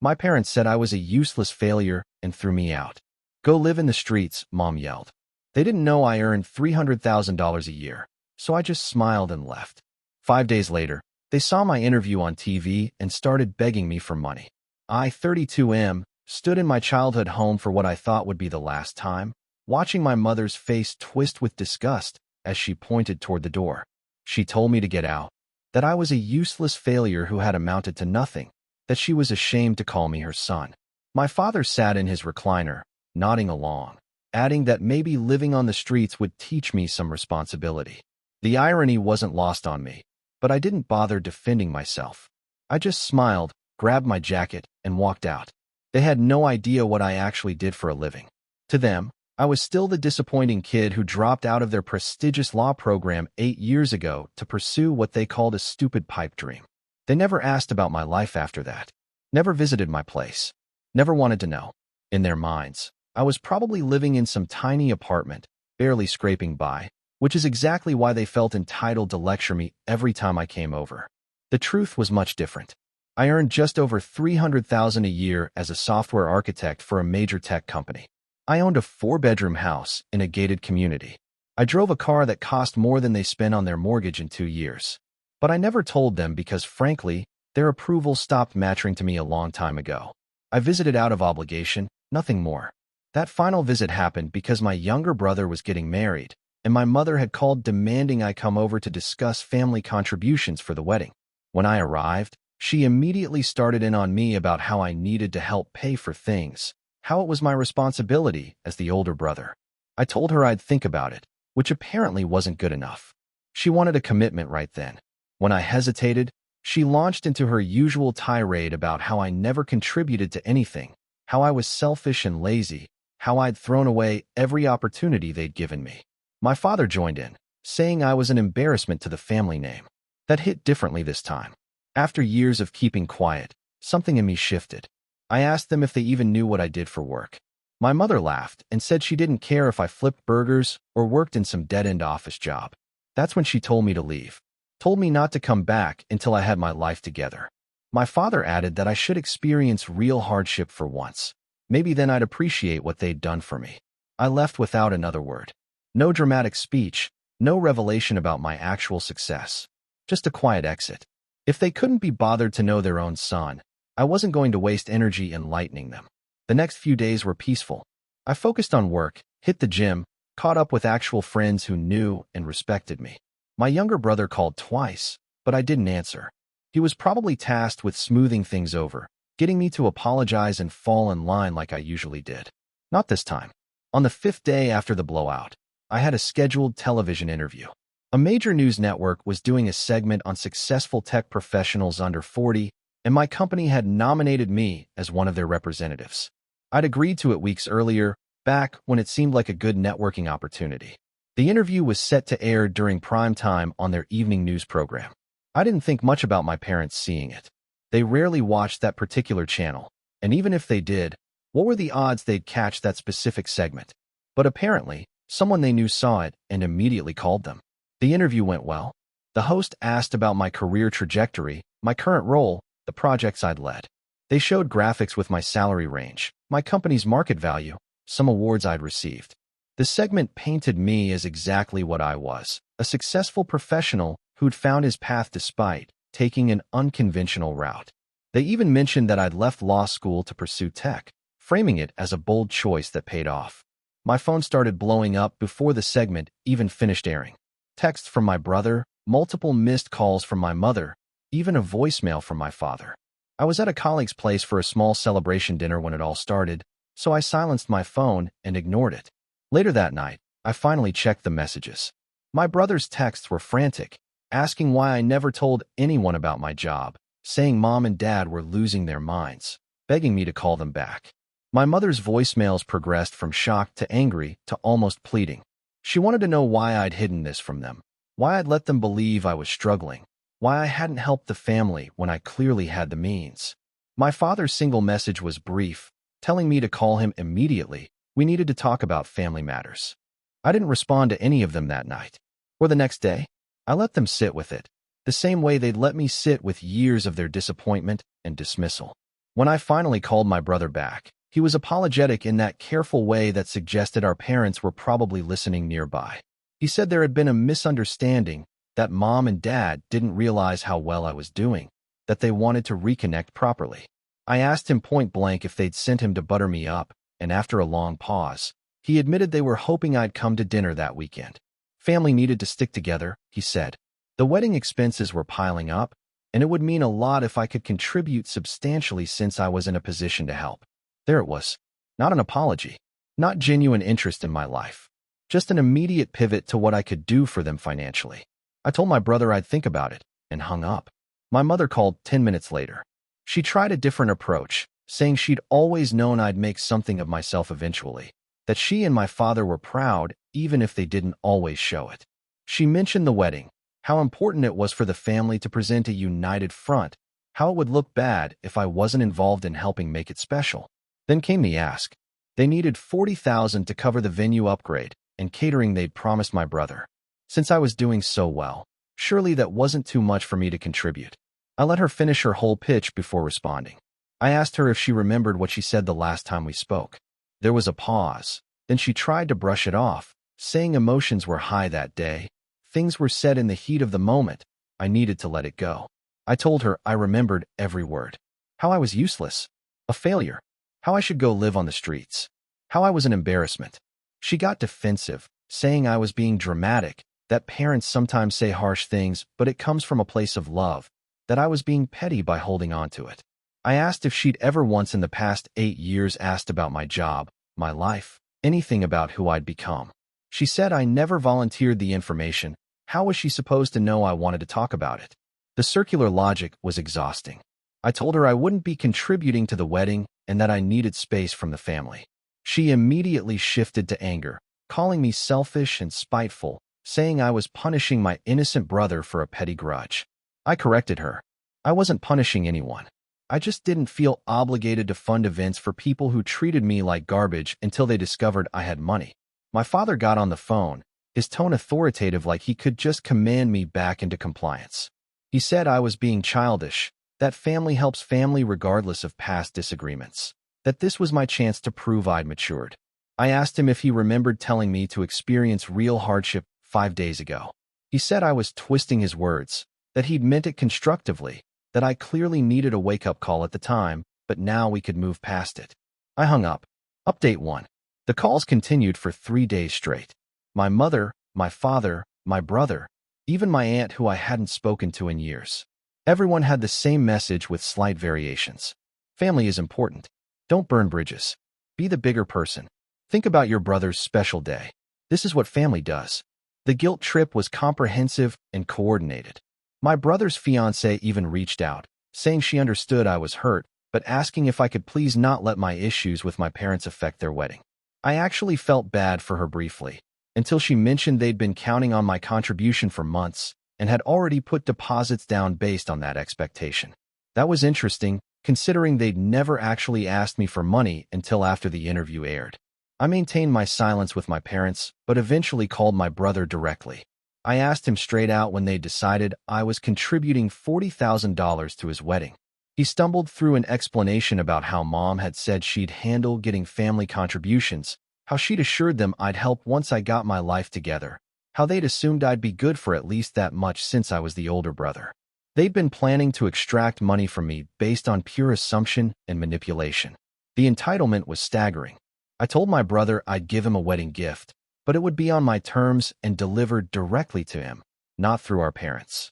My parents said I was a useless failure and threw me out. Go live in the streets, Mom yelled. They didn't know I earned $300,000 a year, so I just smiled and left. 5 days later, they saw my interview on TV and started begging me for money. I, 32M, stood in my childhood home for what I thought would be the last time, watching my mother's face twist with disgust as she pointed toward the door. She told me to get out, that I was a useless failure who had amounted to nothing, that she was ashamed to call me her son. My father sat in his recliner, nodding along, adding that maybe living on the streets would teach me some responsibility. The irony wasn't lost on me, but I didn't bother defending myself. I just smiled, grabbed my jacket, and walked out. They had no idea what I actually did for a living. To them, I was still the disappointing kid who dropped out of their prestigious law program 8 years ago to pursue what they called a stupid pipe dream. They never asked about my life after that, never visited my place, never wanted to know. In their minds, I was probably living in some tiny apartment, barely scraping by, which is exactly why they felt entitled to lecture me every time I came over. The truth was much different. I earned just over $300,000 a year as a software architect for a major tech company. I owned a 4-bedroom house in a gated community. I drove a car that cost more than they spent on their mortgage in 2 years. But I never told them because, frankly, their approval stopped mattering to me a long time ago. I visited out of obligation, nothing more. That final visit happened because my younger brother was getting married, and my mother had called demanding I come over to discuss family contributions for the wedding. When I arrived, she immediately started in on me about how I needed to help pay for things, how it was my responsibility as the older brother. I told her I'd think about it, which apparently wasn't good enough. She wanted a commitment right then. When I hesitated, she launched into her usual tirade about how I never contributed to anything, how I was selfish and lazy, how I'd thrown away every opportunity they'd given me. My father joined in, saying I was an embarrassment to the family name. That hit differently this time. After years of keeping quiet, something in me shifted. I asked them if they even knew what I did for work. My mother laughed and said she didn't care if I flipped burgers or worked in some dead-end office job. That's when she told me to leave. Told me not to come back until I had my life together. My father added that I should experience real hardship for once. Maybe then I'd appreciate what they'd done for me. I left without another word. No dramatic speech, no revelation about my actual success. Just a quiet exit. If they couldn't be bothered to know their own son, I wasn't going to waste energy enlightening them. The next few days were peaceful. I focused on work, hit the gym, caught up with actual friends who knew and respected me. My younger brother called twice, but I didn't answer. He was probably tasked with smoothing things over, getting me to apologize and fall in line like I usually did. Not this time. On the 5th day after the blowout, I had a scheduled television interview. A major news network was doing a segment on successful tech professionals under 40, and my company had nominated me as one of their representatives. I'd agreed to it weeks earlier, back when it seemed like a good networking opportunity. The interview was set to air during prime time on their evening news program. I didn't think much about my parents seeing it. They rarely watched that particular channel, and even if they did, what were the odds they'd catch that specific segment? But apparently, someone they knew saw it and immediately called them. The interview went well. The host asked about my career trajectory, my current role, the projects I'd led. They showed graphics with my salary range, my company's market value, some awards I'd received. The segment painted me as exactly what I was, a successful professional who'd found his path despite taking an unconventional route. They even mentioned that I'd left law school to pursue tech, framing it as a bold choice that paid off. My phone started blowing up before the segment even finished airing. Texts from my brother, multiple missed calls from my mother, even a voicemail from my father. I was at a colleague's place for a small celebration dinner when it all started, so I silenced my phone and ignored it. Later that night, I finally checked the messages. My brother's texts were frantic, asking why I never told anyone about my job, saying mom and dad were losing their minds, begging me to call them back. My mother's voicemails progressed from shocked to angry to almost pleading. She wanted to know why I'd hidden this from them, why I'd let them believe I was struggling, why I hadn't helped the family when I clearly had the means. My father's single message was brief, telling me to call him immediately. We needed to talk about family matters. I didn't respond to any of them that night. Or the next day, I let them sit with it, the same way they'd let me sit with years of their disappointment and dismissal. When I finally called my brother back, he was apologetic in that careful way that suggested our parents were probably listening nearby. He said there had been a misunderstanding, that mom and dad didn't realize how well I was doing, that they wanted to reconnect properly. I asked him point blank if they'd sent him to butter me up, and after a long pause, he admitted they were hoping I'd come to dinner that weekend. Family needed to stick together, he said. The wedding expenses were piling up, and it would mean a lot if I could contribute substantially since I was in a position to help. There it was. Not an apology. Not genuine interest in my life. Just an immediate pivot to what I could do for them financially. I told my brother I'd think about it, and hung up. My mother called 10 minutes later. She tried a different approach, saying she'd always known I'd make something of myself eventually, that she and my father were proud even if they didn't always show it. She mentioned the wedding, how important it was for the family to present a united front, how it would look bad if I wasn't involved in helping make it special. Then came the ask. They needed $40,000 to cover the venue upgrade and catering they'd promised my brother. Since I was doing so well, surely that wasn't too much for me to contribute. I let her finish her whole pitch before responding. I asked her if she remembered what she said the last time we spoke. There was a pause. Then she tried to brush it off, saying emotions were high that day. Things were said in the heat of the moment. I needed to let it go. I told her I remembered every word. How I was useless. A failure. How I should go live on the streets. How I was an embarrassment. She got defensive, saying I was being dramatic, that parents sometimes say harsh things, but it comes from a place of love, that I was being petty by holding on to it. I asked if she'd ever once in the past 8 years asked about my job, my life, anything about who I'd become. She said I never volunteered the information. How was she supposed to know I wanted to talk about it? The circular logic was exhausting. I told her I wouldn't be contributing to the wedding and that I needed space from the family. She immediately shifted to anger, calling me selfish and spiteful, saying I was punishing my innocent brother for a petty grudge. I corrected her. I wasn't punishing anyone. I just didn't feel obligated to fund events for people who treated me like garbage until they discovered I had money. My father got on the phone, his tone authoritative like he could just command me back into compliance. He said I was being childish, that family helps family regardless of past disagreements, that this was my chance to prove I'd matured. I asked him if he remembered telling me to experience real hardship 5 days ago. He said I was twisting his words, that he'd meant it constructively, that I clearly needed a wake-up call at the time, but now we could move past it. I hung up. Update 1. The calls continued for 3 days straight. My mother, my father, my brother, even my aunt who I hadn't spoken to in years. Everyone had the same message with slight variations. Family is important. Don't burn bridges. Be the bigger person. Think about your brother's special day. This is what family does. The guilt trip was comprehensive and coordinated. My brother's fiancée even reached out, saying she understood I was hurt, but asking if I could please not let my issues with my parents affect their wedding. I actually felt bad for her briefly, until she mentioned they'd been counting on my contribution for months and had already put deposits down based on that expectation. That was interesting, considering they'd never actually asked me for money until after the interview aired. I maintained my silence with my parents, but eventually called my brother directly. I asked him straight out when they decided I was contributing $40,000 to his wedding. He stumbled through an explanation about how mom had said she'd handle getting family contributions, how she'd assured them I'd help once I got my life together, how they'd assumed I'd be good for at least that much since I was the older brother. They'd been planning to extract money from me based on pure assumption and manipulation. The entitlement was staggering. I told my brother I'd give him a wedding gift, but it would be on my terms and delivered directly to him, not through our parents.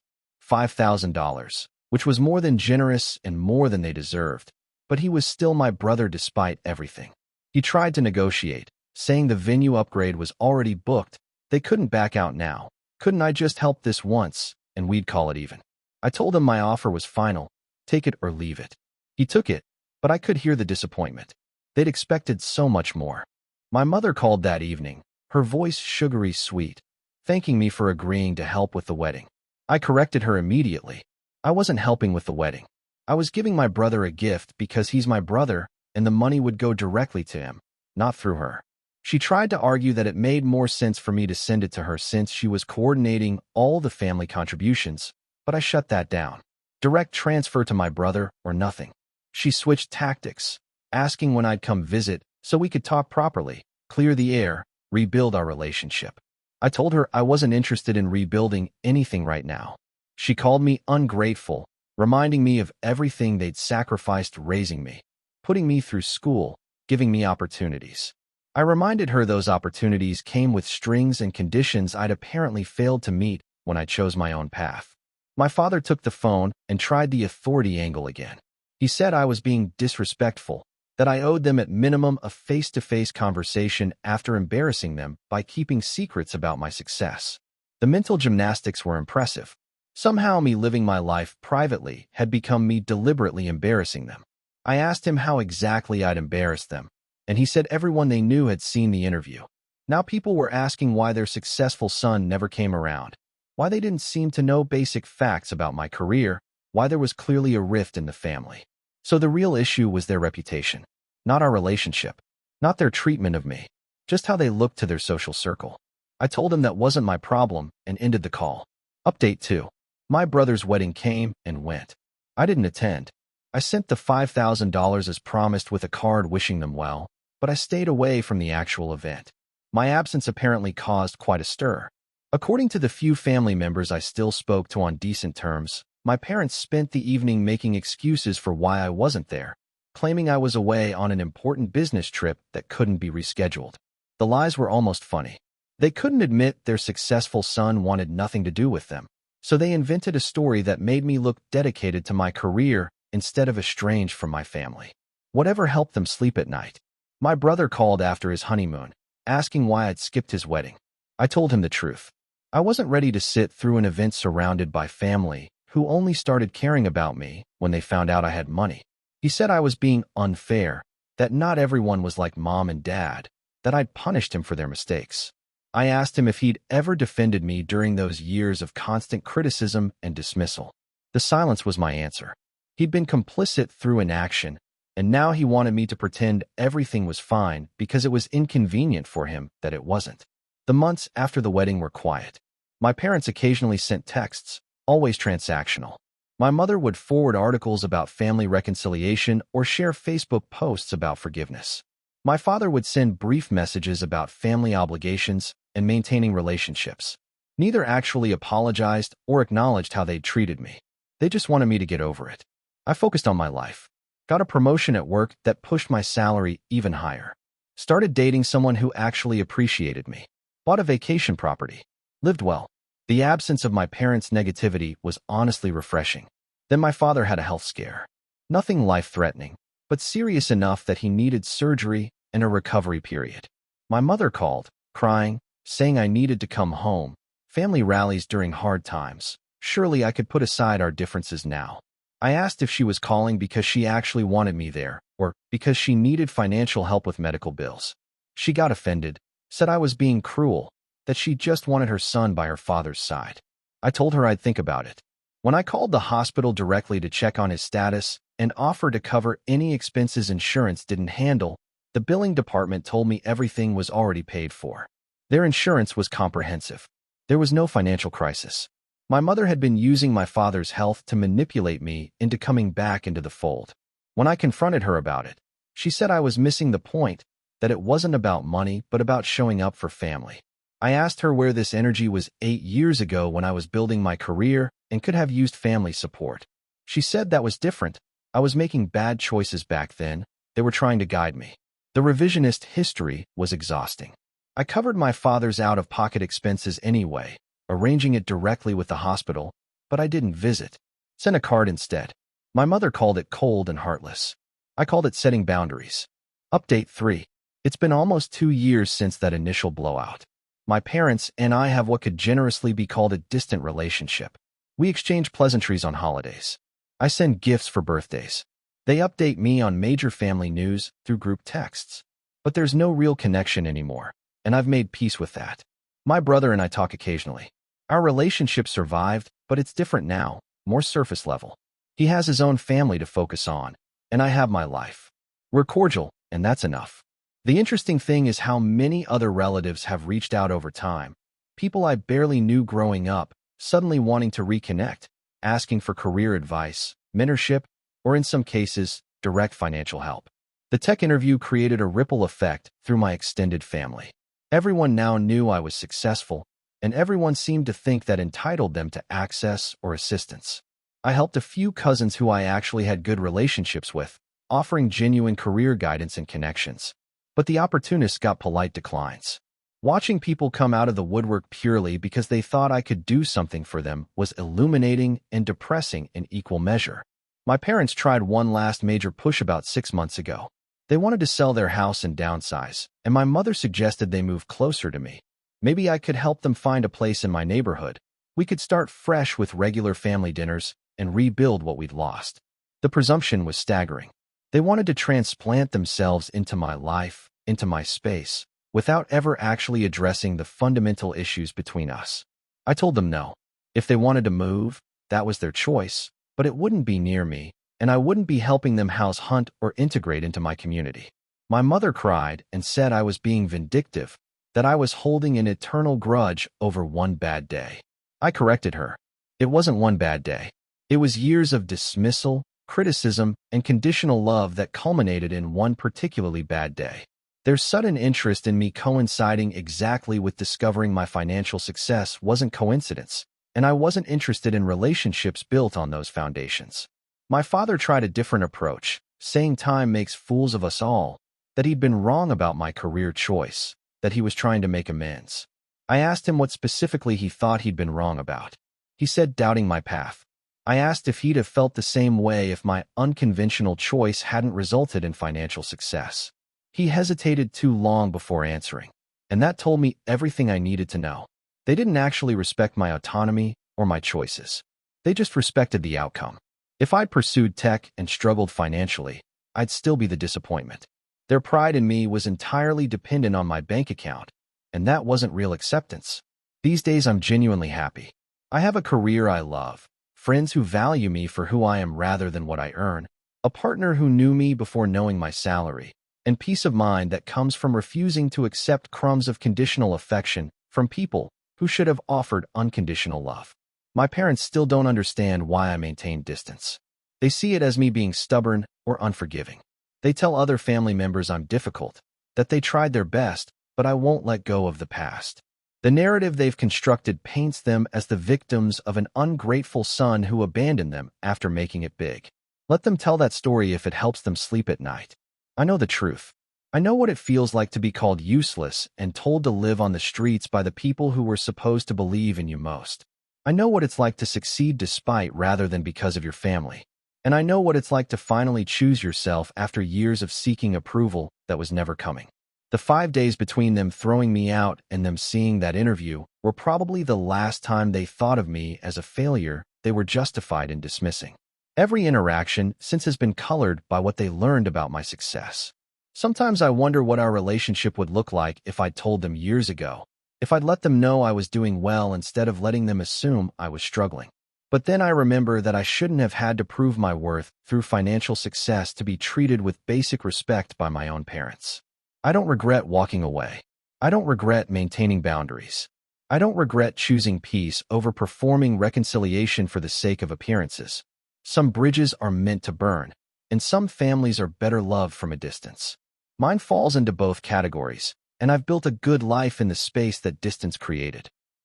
$5,000, which was more than generous and more than they deserved, but he was still my brother despite everything. He tried to negotiate, saying the venue upgrade was already booked. They couldn't back out now. Couldn't I just help this once, and we'd call it even? I told him my offer was final, take it or leave it. He took it, but I could hear the disappointment. They'd expected so much more. My mother called that evening, her voice sugary sweet, thanking me for agreeing to help with the wedding. I corrected her immediately. I wasn't helping with the wedding. I was giving my brother a gift because he's my brother, and the money would go directly to him, not through her. She tried to argue that it made more sense for me to send it to her since she was coordinating all the family contributions, but I shut that down. Direct transfer to my brother or nothing. She switched tactics, asking when I'd come visit so we could talk properly, clear the air, rebuild our relationship. I told her I wasn't interested in rebuilding anything right now. She called me ungrateful, reminding me of everything they'd sacrificed raising me, putting me through school, giving me opportunities. I reminded her those opportunities came with strings and conditions I'd apparently failed to meet when I chose my own path. My father took the phone and tried the authority angle again. He said I was being disrespectful, that I owed them at minimum a face-to-face conversation after embarrassing them by keeping secrets about my success. The mental gymnastics were impressive. Somehow me living my life privately had become me deliberately embarrassing them. I asked him how exactly I'd embarrassed them, and he said everyone they knew had seen the interview. Now people were asking why their successful son never came around, why they didn't seem to know basic facts about my career, why there was clearly a rift in the family. So the real issue was their reputation, not our relationship, not their treatment of me, just how they looked to their social circle. I told him that wasn't my problem and ended the call. Update 2. My brother's wedding came and went. I didn't attend. I sent the $5,000 as promised with a card wishing them well, but I stayed away from the actual event. My absence apparently caused quite a stir. According to the few family members I still spoke to on decent terms, my parents spent the evening making excuses for why I wasn't there, claiming I was away on an important business trip that couldn't be rescheduled. The lies were almost funny. They couldn't admit their successful son wanted nothing to do with them, so they invented a story that made me look dedicated to my career instead of estranged from my family. Whatever helped them sleep at night. My brother called after his honeymoon, asking why I'd skipped his wedding. I told him the truth. I wasn't ready to sit through an event surrounded by family who only started caring about me when they found out I had money. He said I was being unfair, that not everyone was like mom and dad, that I'd punished him for their mistakes. I asked him if he'd ever defended me during those years of constant criticism and dismissal. The silence was my answer. He'd been complicit through inaction, and now he wanted me to pretend everything was fine because it was inconvenient for him that it wasn't. The months after the wedding were quiet. My parents occasionally sent texts, always transactional. My mother would forward articles about family reconciliation or share Facebook posts about forgiveness. My father would send brief messages about family obligations and maintaining relationships. Neither actually apologized or acknowledged how they'd treated me. They just wanted me to get over it. I focused on my life. Got a promotion at work that pushed my salary even higher. Started dating someone who actually appreciated me. Bought a vacation property. Lived well. The absence of my parents' negativity was honestly refreshing. Then my father had a health scare. Nothing life-threatening, but serious enough that he needed surgery and a recovery period. My mother called, crying, saying I needed to come home. Family rallies during hard times. Surely I could put aside our differences now. I asked if she was calling because she actually wanted me there, or because she needed financial help with medical bills. She got offended, said I was being cruel, that she just wanted her son by her father's side. I told her I'd think about it. When I called the hospital directly to check on his status and offered to cover any expenses insurance didn't handle, the billing department told me everything was already paid for. Their insurance was comprehensive. There was no financial crisis. My mother had been using my father's health to manipulate me into coming back into the fold. When I confronted her about it, she said I was missing the point, that it wasn't about money but about showing up for family. I asked her where this energy was 8 years ago when I was building my career and could have used family support. She said that was different. I was making bad choices back then. They were trying to guide me. The revisionist history was exhausting. I covered my father's out-of-pocket expenses anyway, arranging it directly with the hospital, but I didn't visit. Sent a card instead. My mother called it cold and heartless. I called it setting boundaries. Update 3. It's been almost 2 years since that initial blowout. My parents and I have what could generously be called a distant relationship. We exchange pleasantries on holidays. I send gifts for birthdays. They update me on major family news through group texts. But there's no real connection anymore, and I've made peace with that. My brother and I talk occasionally. Our relationship survived, but it's different now, more surface level. He has his own family to focus on, and I have my life. We're cordial, and that's enough. The interesting thing is how many other relatives have reached out over time. People I barely knew growing up, suddenly wanting to reconnect, asking for career advice, mentorship, or in some cases, direct financial help. The tech interview created a ripple effect through my extended family. Everyone now knew I was successful, and everyone seemed to think that entitled them to access or assistance. I helped a few cousins who I actually had good relationships with, offering genuine career guidance and connections. But the opportunists got polite declines. Watching people come out of the woodwork purely because they thought I could do something for them was illuminating and depressing in equal measure. My parents tried one last major push about 6 months ago. They wanted to sell their house and downsize, and my mother suggested they move closer to me. Maybe I could help them find a place in my neighborhood. We could start fresh with regular family dinners and rebuild what we'd lost. The presumption was staggering. They wanted to transplant themselves into my life, into my space, without ever actually addressing the fundamental issues between us. I told them no. If they wanted to move, that was their choice, but it wouldn't be near me, and I wouldn't be helping them house hunt or integrate into my community. My mother cried and said I was being vindictive, that I was holding an eternal grudge over one bad day. I corrected her. It wasn't one bad day. It was years of dismissal, criticism, and conditional love that culminated in one particularly bad day. Their sudden interest in me coinciding exactly with discovering my financial success wasn't coincidence, and I wasn't interested in relationships built on those foundations. My father tried a different approach, saying time makes fools of us all, that he'd been wrong about my career choice, that he was trying to make amends. I asked him what specifically he thought he'd been wrong about. He said doubting my path. I asked if he'd have felt the same way if my unconventional choice hadn't resulted in financial success. He hesitated too long before answering, and that told me everything I needed to know. They didn't actually respect my autonomy or my choices. They just respected the outcome. If I'd pursued tech and struggled financially, I'd still be the disappointment. Their pride in me was entirely dependent on my bank account, and that wasn't real acceptance. These days I'm genuinely happy. I have a career I love, friends who value me for who I am rather than what I earn, a partner who knew me before knowing my salary, and peace of mind that comes from refusing to accept crumbs of conditional affection from people who should have offered unconditional love. My parents still don't understand why I maintain distance. They see it as me being stubborn or unforgiving. They tell other family members I'm difficult, that they tried their best, but I won't let go of the past. The narrative they've constructed paints them as the victims of an ungrateful son who abandoned them after making it big. Let them tell that story if it helps them sleep at night. I know the truth. I know what it feels like to be called useless and told to live on the streets by the people who were supposed to believe in you most. I know what it's like to succeed despite rather than because of your family. And I know what it's like to finally choose yourself after years of seeking approval that was never coming. The 5 days between them throwing me out and them seeing that interview were probably the last time they thought of me as a failure they were justified in dismissing. Every interaction since has been colored by what they learned about my success. Sometimes I wonder what our relationship would look like if I'd told them years ago, if I'd let them know I was doing well instead of letting them assume I was struggling. But then I remember that I shouldn't have had to prove my worth through financial success to be treated with basic respect by my own parents. I don't regret walking away. I don't regret maintaining boundaries. I don't regret choosing peace over performing reconciliation for the sake of appearances. Some bridges are meant to burn, and some families are better loved from a distance. Mine falls into both categories, and I've built a good life in the space that distance created.